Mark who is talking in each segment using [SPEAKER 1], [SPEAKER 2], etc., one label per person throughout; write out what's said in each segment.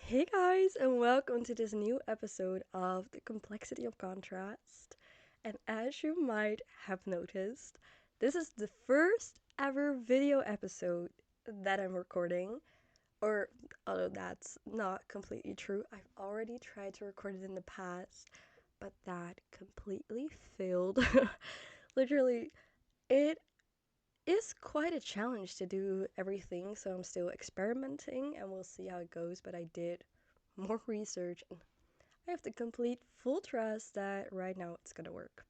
[SPEAKER 1] Hey guys, and welcome to this new episode of The Complexity of Contrast. And as you might have noticed, this is the first ever video episode that I'm recording. Or, although that's not completely true, I've already tried to record it in the past, but that completely failed. Literally, it is quite a challenge to do everything, so I'm still experimenting and we'll see how it goes. But I did more research and I have the complete full trust that right now it's gonna work.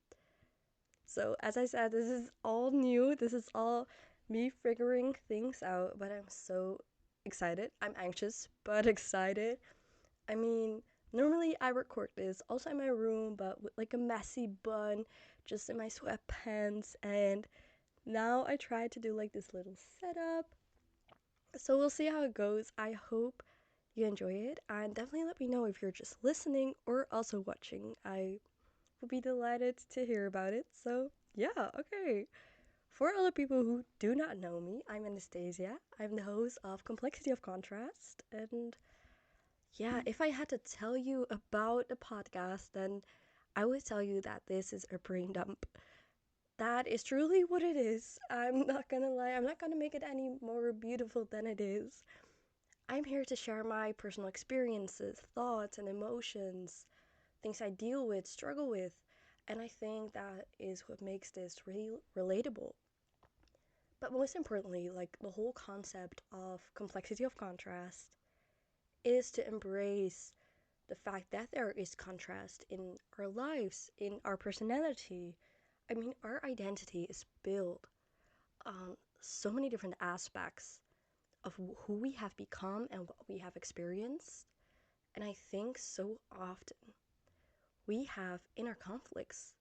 [SPEAKER 1] So, as I said, this is all new, this is all me figuring things out, but I'm so excited. I'm anxious, but excited. I mean, normally I record this also in my room, but with like a messy bun, just in my sweatpants, and now I tried to do like this little setup. So we'll see how it goes. I hope you enjoy it, and definitely let me know if you're just listening or also watching. I would be delighted to hear about it. So, yeah, okay. For all the people who do not know me, I'm Anastasia. I'm the host of Complexity of Contrast. And yeah, if I had to tell you about the podcast, then I would tell you that this is a brain dump. That is truly what it is. I'm not gonna lie, I'm not gonna make it any more beautiful than it is. I'm here to share my personal experiences, thoughts, and emotions, things I deal with, struggle with, and I think that is what makes this really relatable. But most importantly, like the whole concept of complexity of contrast is to embrace the fact that there is contrast in our lives, in our personality. I mean, our identity is built on so many different aspects of who we have become and what we have experienced. And I think so often we have inner conflicts.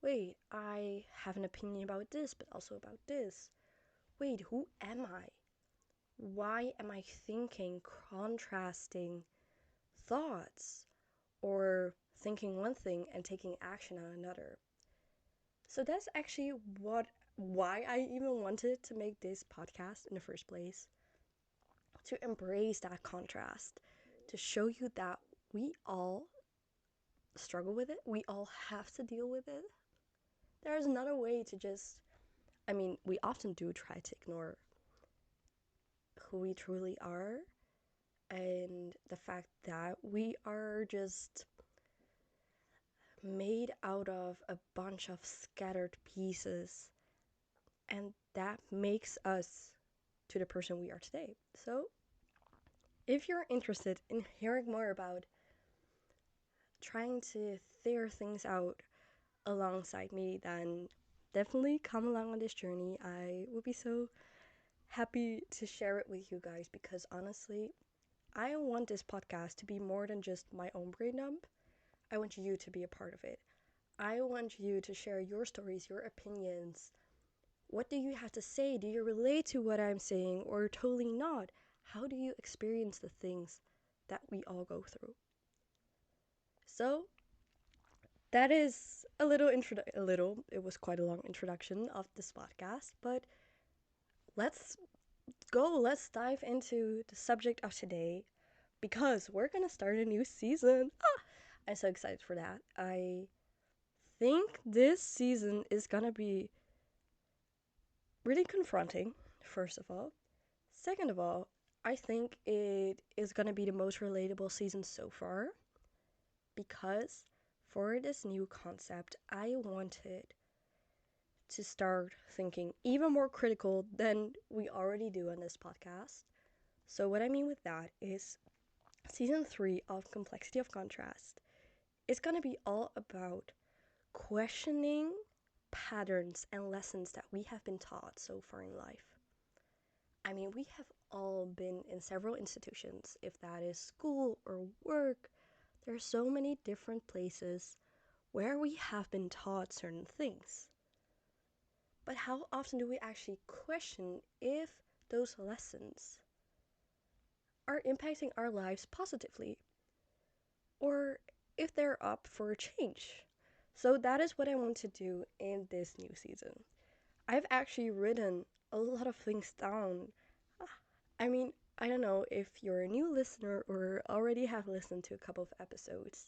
[SPEAKER 1] Wait, I have an opinion about this, but also about this. Wait, who am I? Why am I thinking contrasting thoughts or thinking one thing and taking action on another? So that's actually why I even wanted to make this podcast in the first place, to embrace that contrast, to show you that we all struggle with it, we all have to deal with it. There's not a way to just, I mean, we often do try to ignore who we truly are and the fact that we are just made out of a bunch of scattered pieces, and that makes us to the person we are today. So, if you're interested in hearing more about trying to figure things out alongside me, then definitely come along on this journey. I would be so happy to share it with you guys because honestly, I want this podcast to be more than just my own brain dump. I want you to be a part of it. I want you to share your stories, your opinions. What do you have to say? Do you relate to what I'm saying or totally not? How do you experience the things that we all go through? So, that is it was quite a long introduction of this podcast, but let's let's dive into the subject of today because we're gonna start a new season. I'm so excited for that. I think this season is gonna be really confronting, first of all. Second of all, I think it is gonna be the most relatable season so far because for this new concept, I wanted to start thinking even more critical than we already do on this podcast. So, what I mean with that is season 3 of Complexity of Contrast is going to be all about questioning patterns and lessons that we have been taught so far in life. I mean, we have all been in several institutions, if that is school or work. There are so many different places where we have been taught certain things. But how often do we actually question if those lessons are impacting our lives positively or if they're up for a change? So that is what I want to do in this new season. I've actually written a lot of things down. I mean, I don't know if you're a new listener or already have listened to a couple of episodes,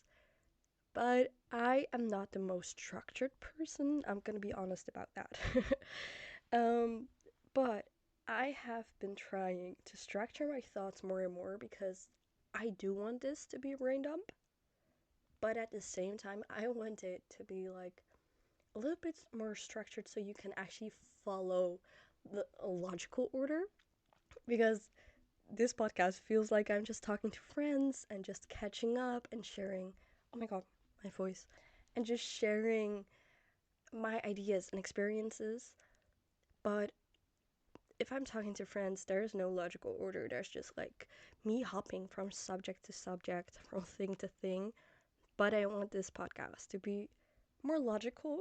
[SPEAKER 1] but I am not the most structured person. I'm gonna be honest about that. um, but I have been trying to structure my thoughts more and more because I do want this to be a brain dump, but at the same time, I want it to be like a little bit more structured so you can actually follow the logical order because this podcast feels like I'm just talking to friends and just catching up and sharing. Oh my god, my voice. And just sharing my ideas and experiences. But if I'm talking to friends, there's no logical order. There's just like me hopping from subject to subject, from thing to thing. But I want this podcast to be more logical,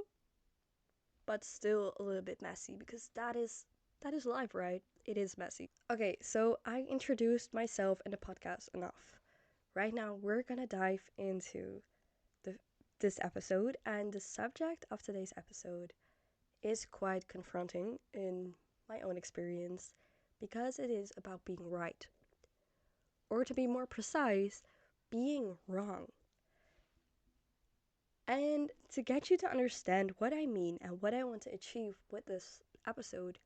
[SPEAKER 1] but still a little bit messy because that is life, right? It is messy. Okay, so I introduced myself in the podcast enough. Right now, we're gonna dive into the, this episode, and the subject of today's episode is quite confronting in my own experience because it is about being right, or to be more precise, being wrong. And to get you to understand what I mean and what I want to achieve with this episode,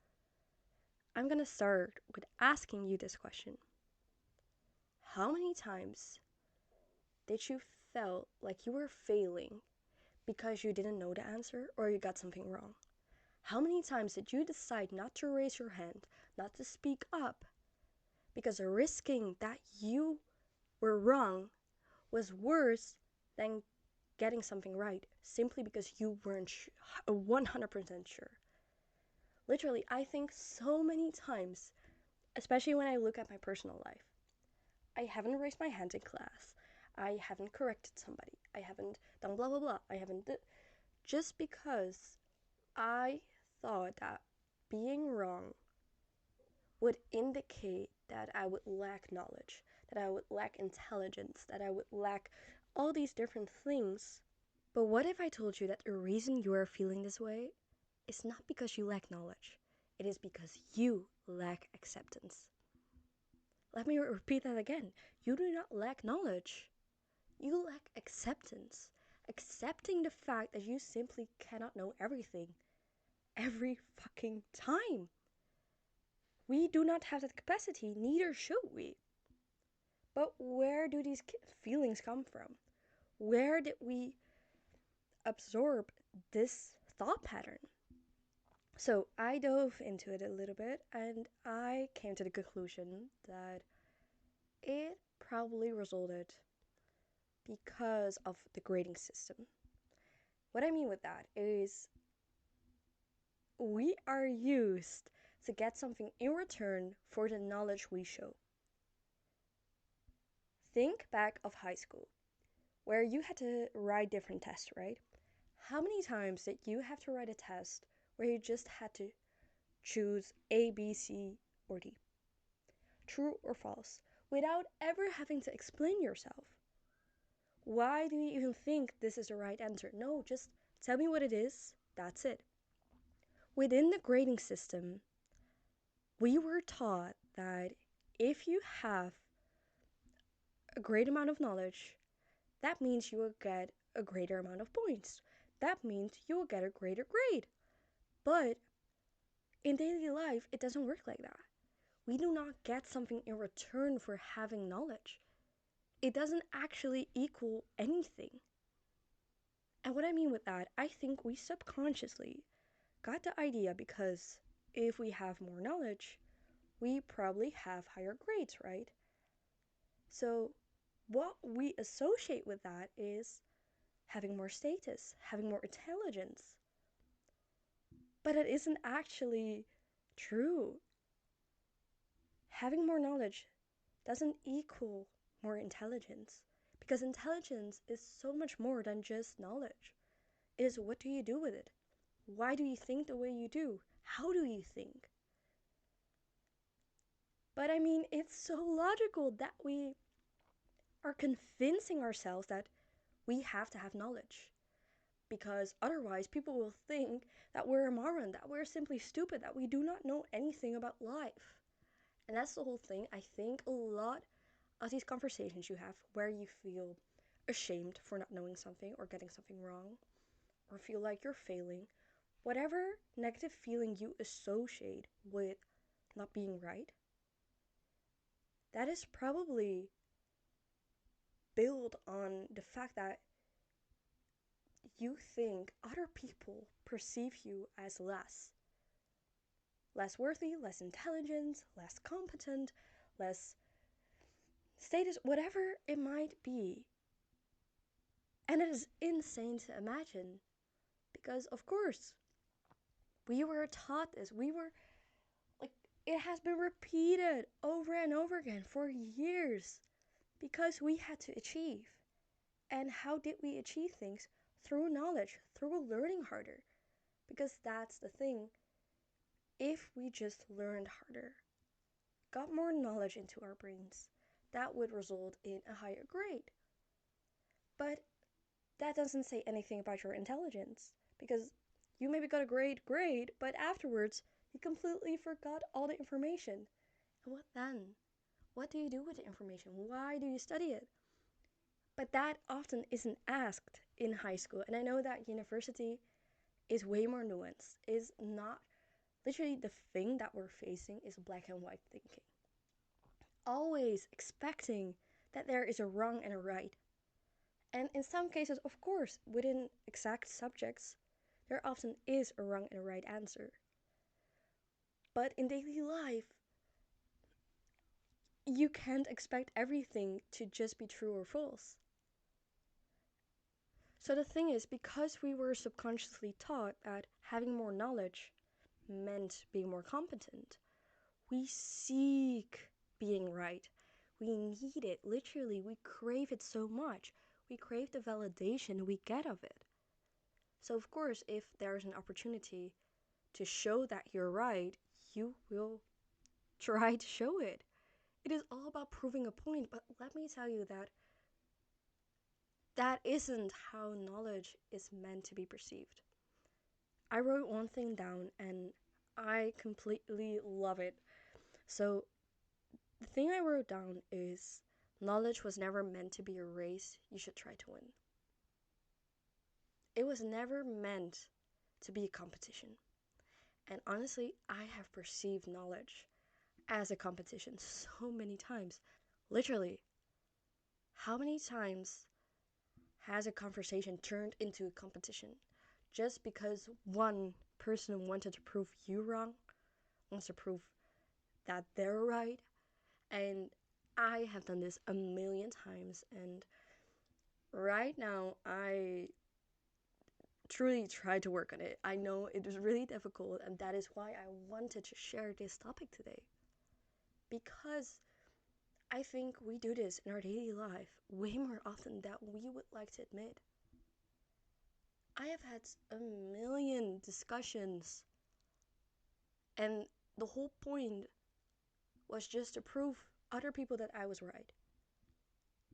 [SPEAKER 1] I'm gonna start with asking you this question. How many times did you felt like you were failing because you didn't know the answer or you got something wrong? How many times did you decide not to raise your hand, not to speak up, because risking that you were wrong was worse than getting something right simply because you weren't 100% sure? Literally, I think so many times, especially when I look at my personal life, I haven't raised my hand in class. I haven't corrected somebody. I haven't done blah blah blah. I haven't just because I thought that being wrong would indicate that I would lack knowledge, that I would lack intelligence, that I would lack all these different things. But what if I told you that the reason you are feeling this way is not because you lack knowledge, it is because you lack acceptance? Let me repeat that again. You do not lack knowledge. You lack acceptance. Accepting the fact that you simply cannot know everything every fucking time. We do not have that capacity, neither should we. But where do these feelings come from? Where did we absorb this thought pattern? So I dove into it a little bit and I came to the conclusion that it probably resulted because of the grading system. What I mean with that is we are used to get something in return for the knowledge we show. Think back of high school, where you had to write different tests, right? How many times did you have to write a test where you just had to choose A, B, C, or D? True or false, without ever having to explain yourself. Why do you even think this is the right answer? No, just tell me what it is, that's it. Within the grading system, we were taught that if you have a great amount of knowledge, that means you will get a greater amount of points. That means you will get a greater grade. But in daily life, it doesn't work like that. We do not get something in return for having knowledge. It doesn't actually equal anything. And what I mean with that, I think we subconsciously got the idea because if we have more knowledge, we probably have higher grades, right? So what we associate with that is having more status, having more intelligence. But it isn't actually true. Having more knowledge doesn't equal more intelligence because intelligence is so much more than just knowledge. It is what do you do with it? Why do you think the way you do? How do you think? But I mean, it's so logical that we are convincing ourselves that we have to have knowledge. Because otherwise, people will think that we're a moron, that we're simply stupid, that we do not know anything about life. And that's the whole thing. I think a lot of these conversations you have where you feel ashamed for not knowing something or getting something wrong, or feel like you're failing, whatever negative feeling you associate with not being right, that is probably built on the fact that you think other people perceive you as less worthy, less intelligent, less competent, less status, whatever it might be. And it is insane to imagine because, of course, we were taught this. We were like, it has been repeated over and over again for years because we had to achieve. And how did we achieve things? Through knowledge, through learning harder. Because that's the thing. If we just learned harder, got more knowledge into our brains, that would result in a higher grade. But that doesn't say anything about your intelligence, because you maybe got a great grade, but afterwards you completely forgot all the information. And what then? What do you do with the information? Why do you study it? But that often isn't asked in high school. And I know that university is way more nuanced, is not literally the thing that we're facing is black and white thinking. Always expecting that there is a wrong and a right. And in some cases, of course, within exact subjects, there often is a wrong and a right answer. But in daily life, you can't expect everything to just be true or false. So the thing is, because we were subconsciously taught that having more knowledge meant being more competent, we seek being right. We need it. Literally, we crave it so much. We crave the validation we get of it. So, of course, if there's an opportunity to show that you're right, you will try to show it. It is all about proving a point, but let me tell you that that isn't how knowledge is meant to be perceived. I wrote one thing down and I completely love it. So, the thing I wrote down is knowledge was never meant to be a race you should try to win. It was never meant to be a competition. And honestly, I have perceived knowledge as a competition so many times. Literally, how many times has a conversation turned into a competition just because one person wanted to prove you wrong, wants to prove that they're right? And I have done this a million times, and right now I truly try to work on it. I know it is really difficult, and that is why I wanted to share this topic today. Because I think we do this in our daily life way more often than we would like to admit. I have had a million discussions, and the whole point was just to prove other people that I was right.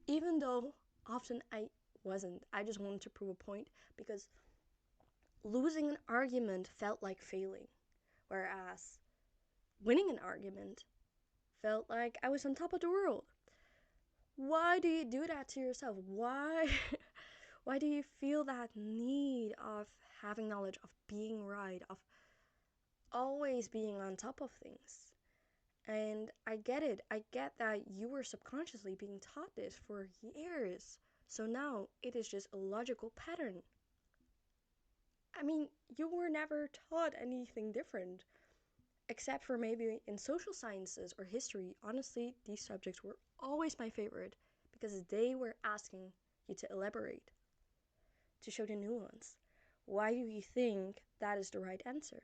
[SPEAKER 1] Even though often I wasn't. I just wanted to prove a point because losing an argument felt like failing, whereas winning an argument felt like I was on top of the world. Why do you do that to yourself? Why do you feel that need of having knowledge, of being right, of always being on top of things? And I get it. I get that you were subconsciously being taught this for years. So now it is just a logical pattern. I mean, you were never taught anything different, except for maybe in social sciences or history. Honestly, these subjects were always my favorite because they were asking you to elaborate, to show the nuance. Why do you think that is the right answer?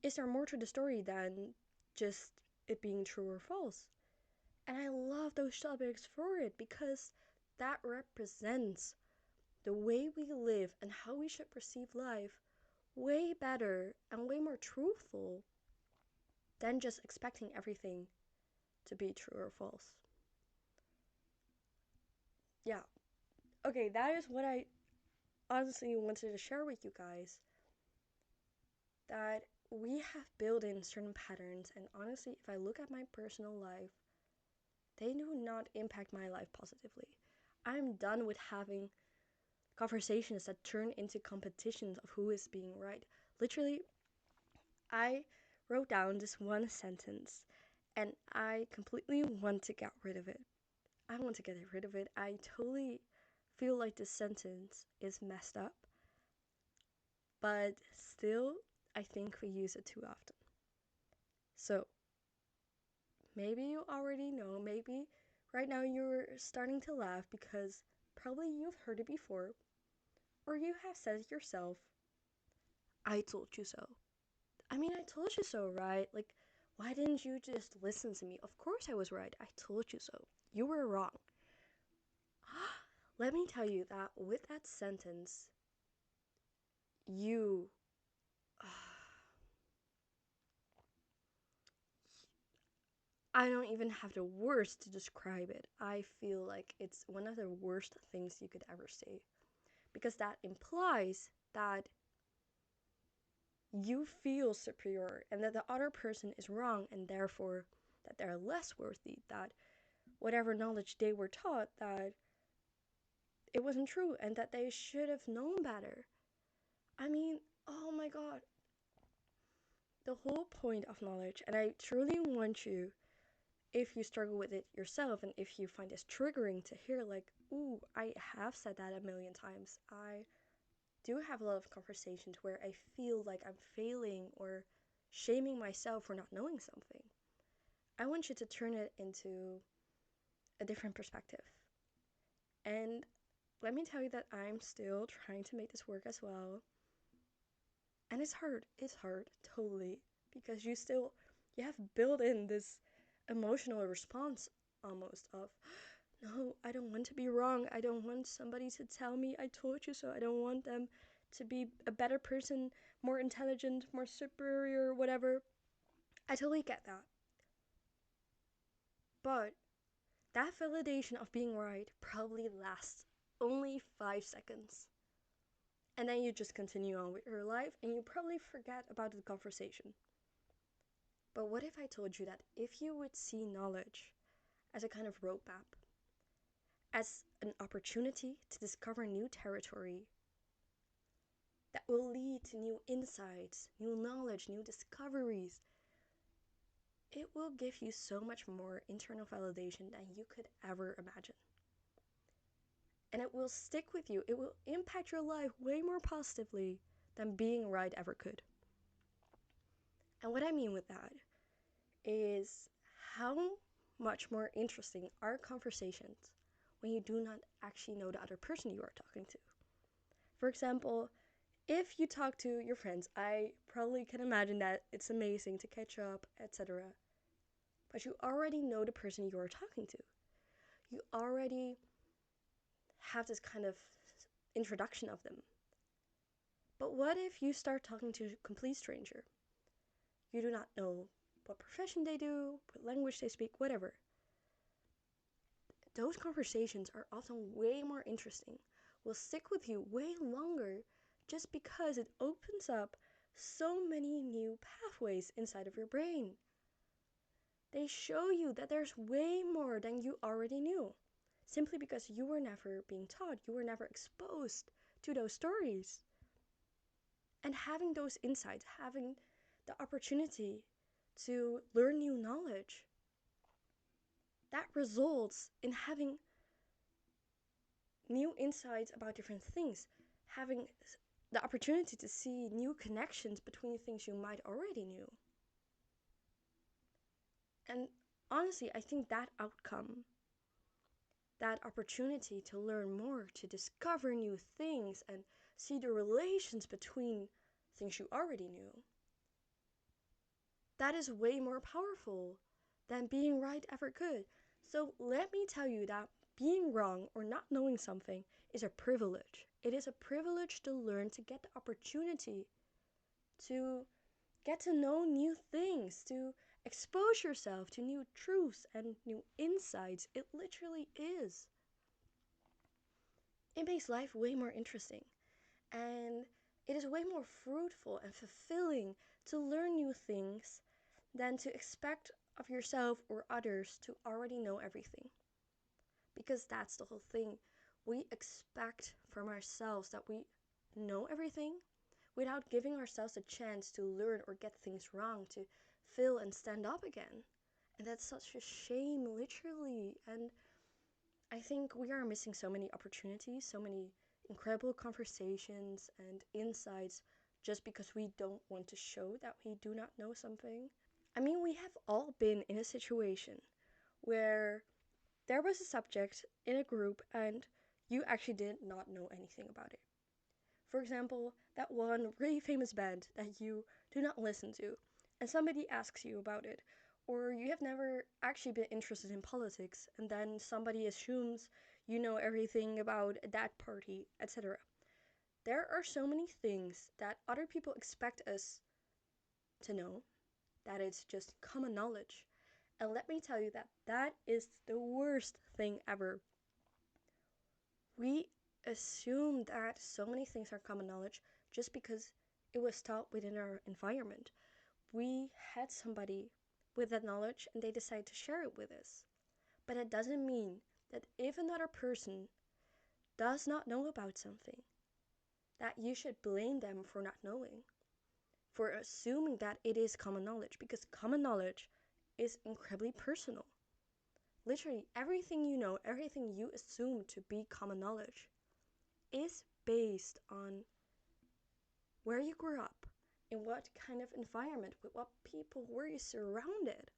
[SPEAKER 1] Is there more to the story than just it being true or false? And I love those topics for it because that represents the way we live and how we should perceive life way better and way more truthful than just expecting everything to be true or false. Yeah. Okay, that is what I honestly wanted to share with you guys. That we have built in certain patterns, and honestly, if I look at my personal life, they do not impact my life positively. I'm done with having conversations that turn into competitions of who is being right. Literally, I wrote down this one sentence and I completely want to get rid of it. I want to get rid of it. I totally feel like this sentence is messed up, but still, I think we use it too often. So, maybe you already know, maybe right now you're starting to laugh because probably you've heard it before, or you have said it yourself. I told you so. I mean, I told you so, right? Like, why didn't you just listen to me? Of course I was right. I told you so. You were wrong. Let me tell you that with that sentence, you. I don't even have the words to describe it. I feel like it's one of the worst things you could ever say. Because that implies that you feel superior and that the other person is wrong and therefore that they're less worthy, that whatever knowledge they were taught, that it wasn't true and that they should have known better. I mean, oh my god. The whole point of knowledge, and I truly want you, if you struggle with it yourself and if you find this triggering to hear, like, ooh, I have said that a million times. I do have a lot of conversations where I feel like I'm failing or shaming myself for not knowing something. I want you to turn it into a different perspective. And let me tell you that I'm still trying to make this work as well. And it's hard. It's hard, totally. Because you have built in this emotional response almost of, no, I don't want to be wrong. I don't want somebody to tell me I told you so. I don't want them to be a better person, more intelligent, more superior, whatever. I totally get that. But that validation of being right probably lasts only 5 seconds. And then you just continue on with your life and you probably forget about the conversation. But what if I told you that if you would see knowledge as a kind of roadmap, as an opportunity to discover new territory that will lead to new insights, new knowledge, new discoveries, it will give you so much more internal validation than you could ever imagine. And it will stick with you. It will impact your life way more positively than being right ever could. And what I mean with that is how much more interesting are conversations when you do not actually know the other person you are talking to. For example, if you talk to your friends, I probably can imagine that it's amazing to catch up, etc. But you already know the person you are talking to. You already have this kind of introduction of them. But what if you start talking to a complete stranger? You do not know what profession they do, what language they speak, whatever. Those conversations are often way more interesting, will stick with you way longer just because it opens up so many new pathways inside of your brain. They show you that there's way more than you already knew, simply because you were never being taught, you were never exposed to those stories. And having those insights, having the opportunity to learn new knowledge, that results in having new insights about different things, having the opportunity to see new connections between things you might already knew. And honestly, I think that outcome, that opportunity to learn more, to discover new things and see the relations between things you already knew, that is way more powerful than being right ever could. So let me tell you that being wrong or not knowing something is a privilege. It is a privilege to learn, to get the opportunity to get to know new things, to expose yourself to new truths and new insights. It literally is. It makes life way more interesting. And It is way more fruitful and fulfilling to learn new things than to expect of yourself or others to already know everything. Because that's the whole thing. We expect from ourselves that we know everything without giving ourselves a chance to learn or get things wrong, to fail and stand up again. And that's such a shame, literally. And I think we are missing so many opportunities, so many incredible conversations and insights just because we don't want to show that we do not know something. I mean, we have all been in a situation where there was a subject in a group and you actually did not know anything about it. For example, that one really famous band that you do not listen to, and somebody asks you about it, or you have never actually been interested in politics, and then somebody assumes you know everything about that party, etc. There are so many things that other people expect us to know that it's just common knowledge. And let me tell you that that is the worst thing ever. We assume that so many things are common knowledge just because it was taught within our environment. We had somebody with that knowledge and they decided to share it with us. But it doesn't mean that if another person does not know about something, that you should blame them for not knowing, for assuming that it is common knowledge, because common knowledge is incredibly personal. Literally, everything you know, everything you assume to be common knowledge is based on where you grew up, in what kind of environment, with what people were you surrounded.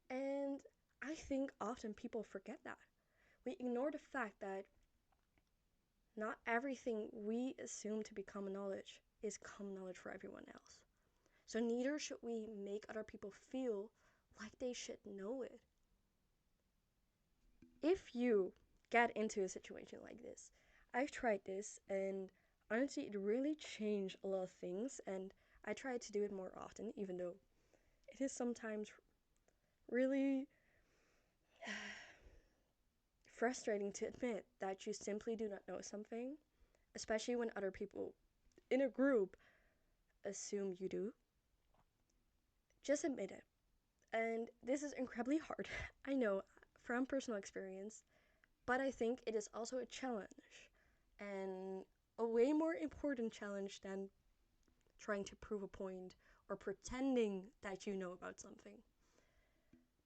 [SPEAKER 1] And I think often people forget that. We ignore the fact that not everything we assume to be common knowledge is common knowledge for everyone else. So neither should we make other people feel like they should know it. If you get into a situation like this, I've tried this and honestly it really changed a lot of things, and I try to do it more often, even though it is sometimes really frustrating to admit that you simply do not know something, especially when other people in a group assume you do. Just admit it. And this is incredibly hard, I know, from personal experience, but I think it is also a challenge, and a way more important challenge than trying to prove a point or pretending that you know about something.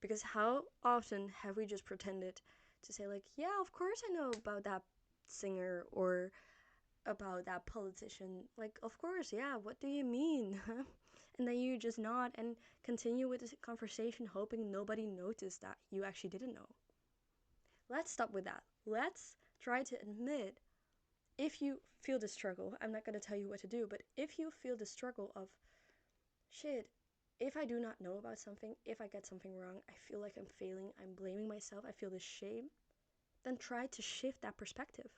[SPEAKER 1] Because how often have we just pretended to say, like, yeah, of course I know about that singer or about that politician. Like, of course, yeah, what do you mean? And then you just nod and continue with this conversation, hoping nobody noticed that you actually didn't know. Let's stop with that. Let's try to admit, if you feel the struggle, I'm not going to tell you what to do, but if you feel the struggle of, shit, if I do not know about something, if I get something wrong, I feel like I'm failing, I'm blaming myself, I feel this shame, then try to shift that perspective.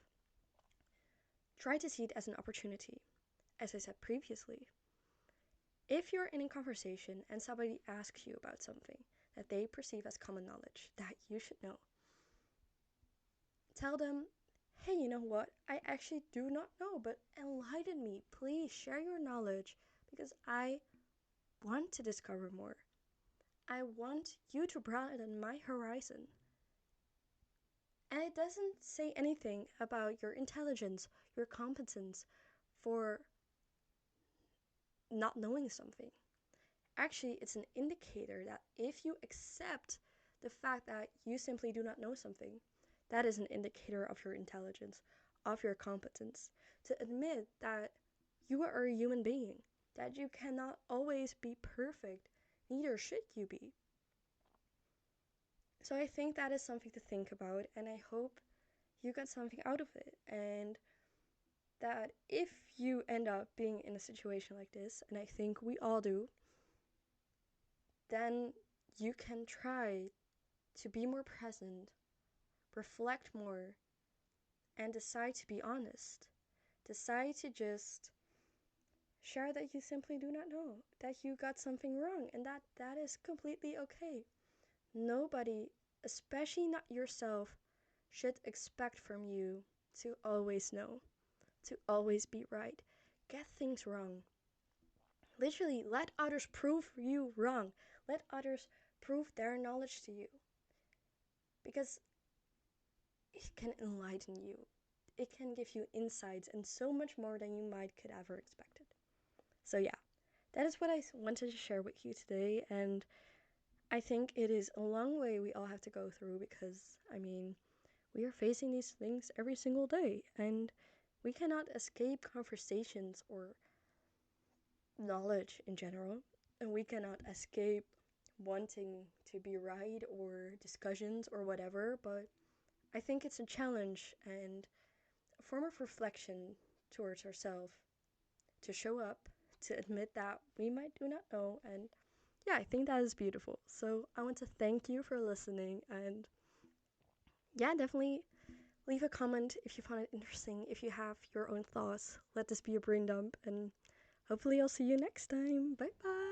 [SPEAKER 1] Try to see it as an opportunity. As I said previously, if you're in a conversation and somebody asks you about something that they perceive as common knowledge that you should know, tell them, hey, you know what? I actually do not know, but enlighten me. Please share your knowledge because I want to discover more. I want you to broaden my horizon. And it doesn't say anything about your intelligence, your competence for not knowing something. Actually, it's an indicator that if you accept the fact that you simply do not know something, that is an indicator of your intelligence, of your competence. To admit that you are a human being, that you cannot always be perfect, neither should you be. So I think that is something to think about, and I hope you got something out of it. And that if you end up being in a situation like this, and I think we all do, then you can try to be more present, reflect more, and decide to be honest. Decide to just share that you simply do not know, that you got something wrong, and that is completely okay. Nobody, especially not yourself, should expect from you to always know. to always be right. Get things wrong. Literally, let others prove you wrong. Let others prove their knowledge to you. Because it can enlighten you. It can give you insights and so much more than you might could ever expected. So yeah, that is what I wanted to share with you today. And I think it is a long way we all have to go through because, we are facing these things every single day. And we cannot escape conversations or knowledge in general. And we cannot escape wanting to be right or discussions or whatever. But I think it's a challenge and a form of reflection towards ourselves to show up, to admit that we might do not know. And yeah, I think that is beautiful. So I want to thank you for listening. And yeah, definitely leave a comment if you found it interesting. If you have your own thoughts, let this be a brain dump. And hopefully I'll see you next time. Bye bye.